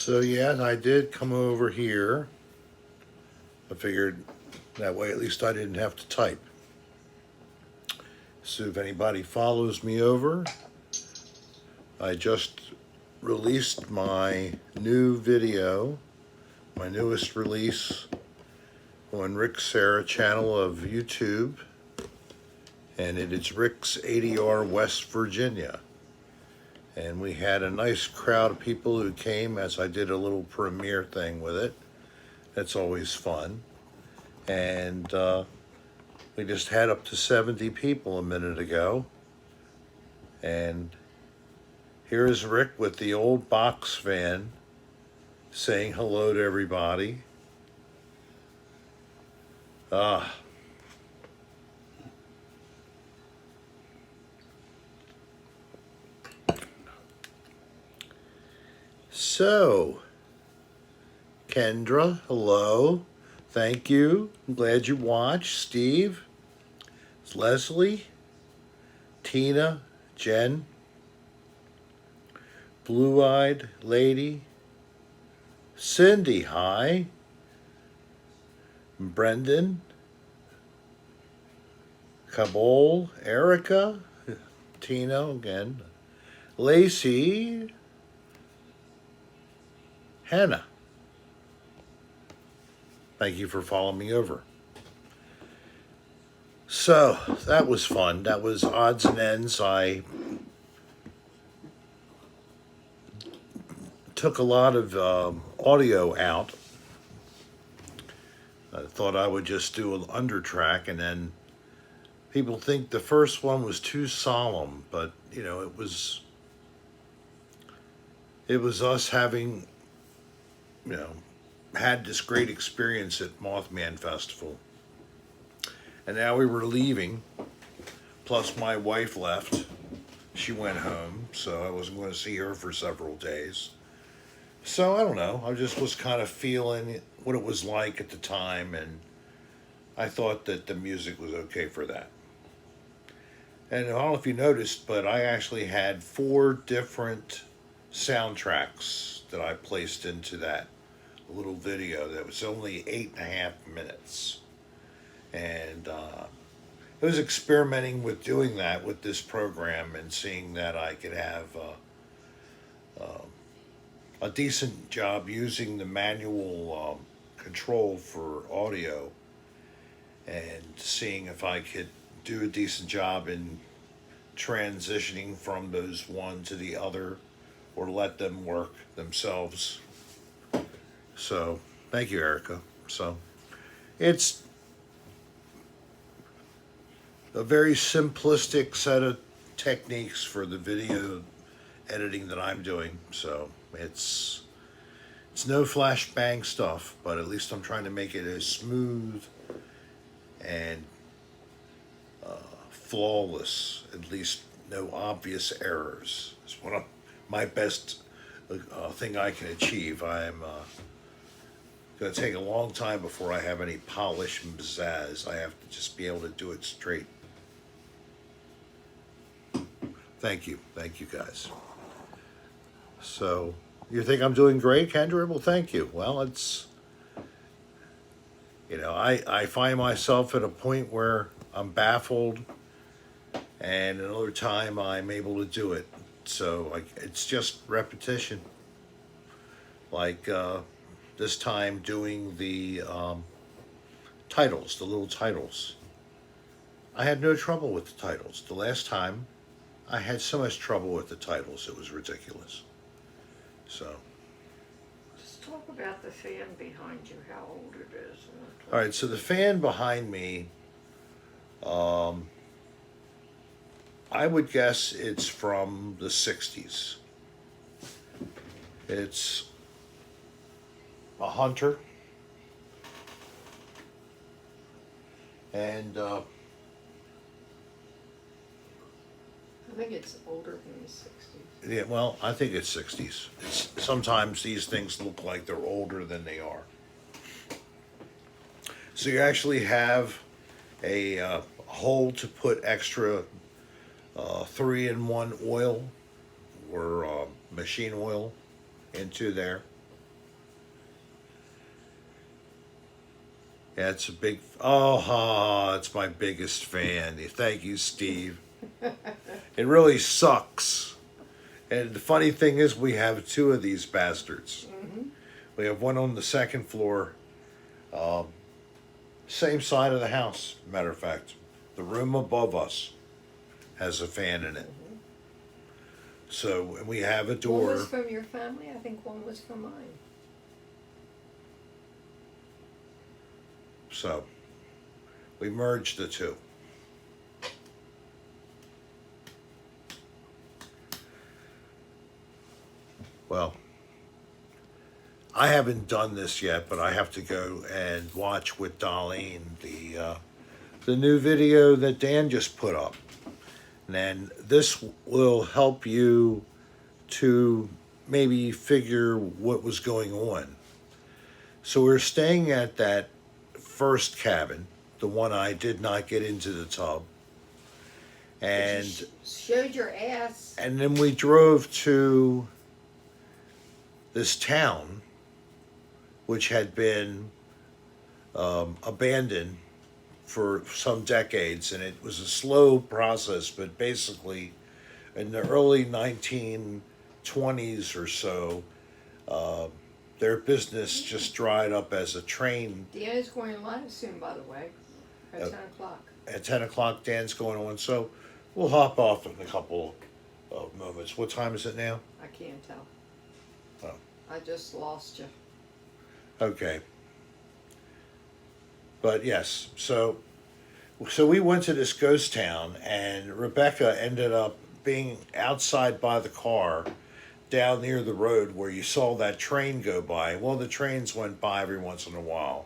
So yeah, and I did come over here. I figured that way at least I didn't have to type. So if anybody follows me over, I just released my new video, my newest release on Rick Sarah channel of YouTube, and it is Rick's ADR West Virginia. And we had a nice crowd of people who came as I did a little premiere thing with it. That's always fun. And we just had up to 70 people a minute ago. And here's Rick with the old box fan saying hello to everybody. Ah. So, Kendra, hello. Thank you. I'm glad you watched. Steve, Leslie, Tina, Jen, Blue-Eyed Lady, Cindy, hi. Brendan, Kabul, Erica, Tina again, Lacey, Hannah. Thank you for following me over. So that was fun. That was odds and ends. I took a lot of audio out. I thought I would just do an undertrack, and then people think the first one was too solemn, but you know, it was us having, you know, had this great experience at Mothman Festival. And now we were leaving, plus my wife left. She went home, so I wasn't going to see her for several days. So I don't know, I just was kind of feeling what it was like at the time, and I thought that the music was okay for that. And I don't know if you noticed, but I actually had 4 different soundtracks that I placed into that little video that was only 8.5 minutes. And I was experimenting with doing that with this program and seeing that I could have a decent job using the manual control for audio, and seeing if I could do a decent job in transitioning from those one to the other, or let them work themselves. So thank you, Erica. So it's a very simplistic set of techniques for the video editing that I'm doing. So it's no flashbang stuff, but at least I'm trying to make it as smooth and flawless, at least no obvious errors. It's one of my best thing I can achieve. I'm going to take a long time before I have any polish and pizzazz. I have to just be able to do it straight. Thank you guys. So you think I'm doing great, Kendra? Well, thank you. Well, it's, you know, I find myself at a point where I'm baffled, and another time I'm able to do it. So it's just repetition. Like this time doing the titles, the little titles. I had no trouble with the titles. The last time I had so much trouble with the titles, it was ridiculous. So. Just talk about the fan behind you, how old it is. All right, so the fan behind me, I would guess it's from the 60s. It's a Hunter. And I think it's older than the 60s. yeah, well, I think it's 60s. Sometimes these things look like they're older than they are. So you actually have a hole to put extra 3-in-1 oil or machine oil into there. Yeah, it's a big. Oh, it's my biggest fan. Thank you, Steve. It really sucks. And the funny thing is, we have two of these bastards. Mm-hmm. We have one on the second floor, um, same side of the house. Matter of fact, the room above us has a fan in it. Mm-hmm. So and we have a One door. was from your family. I think one was from mine. So we merged the two. Well, I haven't done this yet, but I have to go and watch with Darlene the new video that Dan just put up. And this will help you to maybe figure what was going on. So we're staying at that first cabin, the one I did not get into the tub. And Showed your ass. and then we drove to this town, which had been abandoned for some decades, and it was a slow process, but basically in the early 1920s or so, their business just dried up as a train. Deanna's going live soon, by the way, at 10 o'clock. At 10 o'clock, Dan's going on, so we'll hop off in a couple of moments. What time is it now? I can't tell. Oh. I just lost you. Okay. But yes, so we went to this ghost town, and Rebecca ended up being outside by the car down near the road where you saw that train go by. Well, the trains went by every once in a while.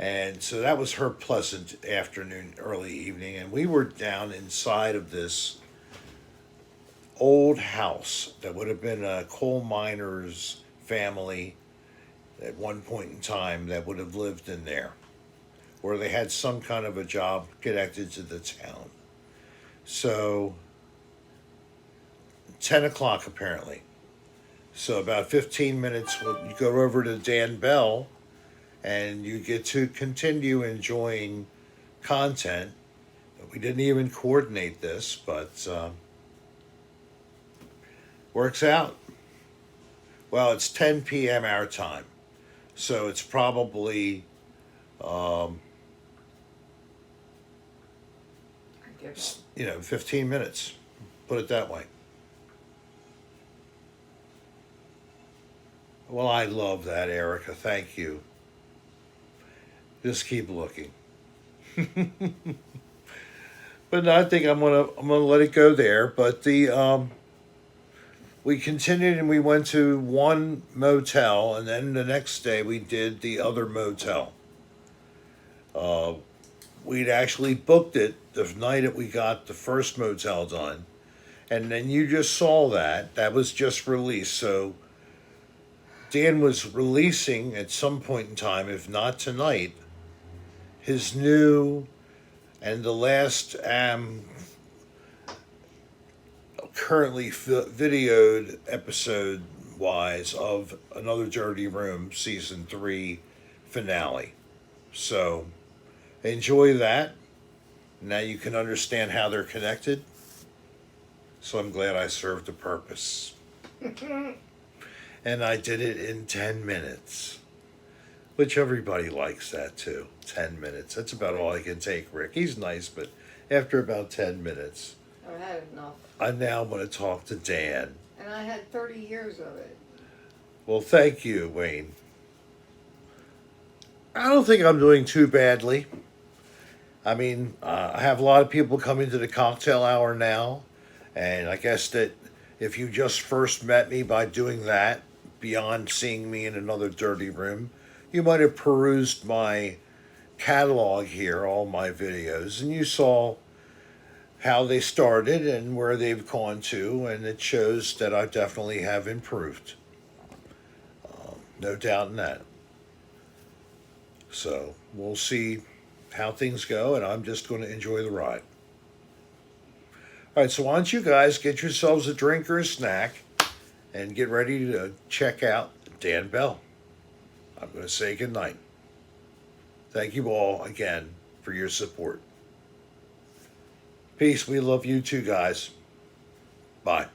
And so that was her pleasant afternoon, early evening, and we were down inside of this old house that would have been a coal miner's family at one point in time that would have lived in there, where they had some kind of a job connected to the town. So 10 o'clock apparently. So about 15 minutes, you go over to Dan Bell and you get to continue enjoying content. We didn't even coordinate this, but works out. Well, it's 10 p.m. our time, so it's probably I give up. 15 minutes. Put it that way. Well, I love that, Erica. Thank you. Just keep looking. But no, I think I'm gonna let it go there. But we continued and we went to one motel, and then the next day we did the other motel. We'd actually booked it the night that we got the first motel done, and then you just saw that was just released. So Dan was releasing at some point in time, if not tonight, his new and the last currently videoed episode wise of Another Dirty Room season 3 finale. So enjoy that. Now you can understand how they're connected. So I'm glad I served a purpose. And I did it in 10 minutes. Which everybody likes that too. 10 minutes. That's about all I can take, Rick. He's nice, but after about 10 minutes, I've had enough. I now want to talk to Dan. And I had 30 years of it. Well, thank you, Wayne. I don't think I'm doing too badly. I mean, I have a lot of people coming to the cocktail hour now, and I guess that if you just first met me by doing that, beyond seeing me in Another Dirty Room, you might have perused my catalog here, all my videos, and you saw how they started and where they've gone to, and it shows that I definitely have improved. No doubt in that. So we'll see how things go, and I'm just going to enjoy the ride. All right, so why don't you guys get yourselves a drink or a snack and get ready to check out Dan Bell. I'm going to say goodnight. Thank you all again for your support. Peace. We love you too, guys. Bye.